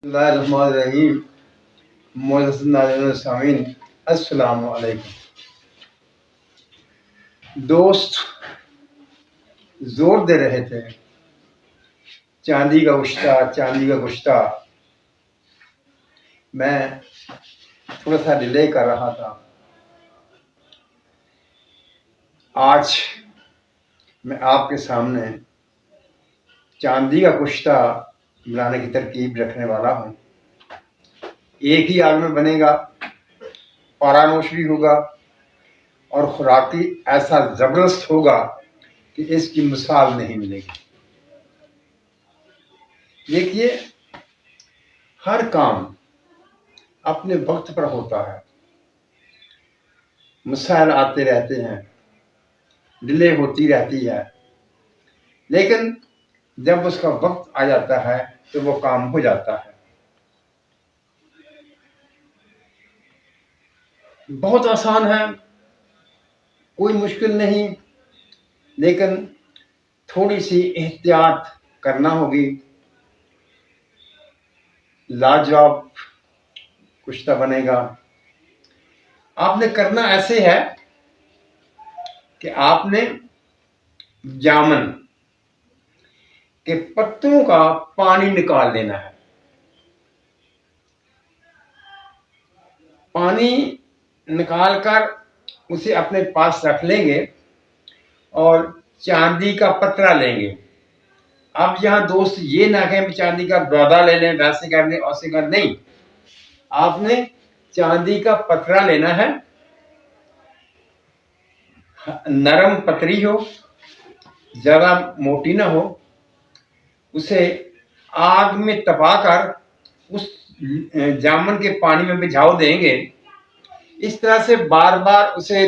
बिस्मिल्लाहिर्रहमानिर्रहीम। मोहतरम अस्सलाम वालेकुम। दोस्त जोर दे रहे थे चांदी का गुश्ता, चांदी का गुश्ता। मैं थोड़ा सा डिले कर रहा था। आज मैं आपके सामने चांदी का गुश्ता बनाने की तरकीब रखने वाला हूँ। एक ही आग में बनेगा, पारानोश भी होगा और खुराकी ऐसा ज़बरदस्त होगा कि इसकी मिसाल नहीं मिलेगी। देखिए, हर काम अपने वक्त पर होता है। मसाइल आते रहते हैं, डिले होती रहती है, लेकिन जब उसका वक्त आ जाता है तो वो काम हो जाता है। बहुत आसान है, कोई मुश्किल नहीं, लेकिन थोड़ी सी एहतियात करना होगी। लाजवाब कुश्ता बनेगा। आपने करना ऐसे है कि आपने जामन के पत्तों का पानी निकाल लेना है। पानी निकालकर उसे अपने पास रख लेंगे और चांदी का पतरा लेंगे। अब यहाँ दोस्त ये ना कहें चांदी का दौदा ले लें, वैसे कर लें, ऐसे कर, नहीं। आपने चांदी का पतरा लेना है, नरम पतरी हो, ज्यादा मोटी ना हो। उसे आग में तपाकर उस जामन के पानी में भिजाओ देंगे। इस तरह से बार बार उसे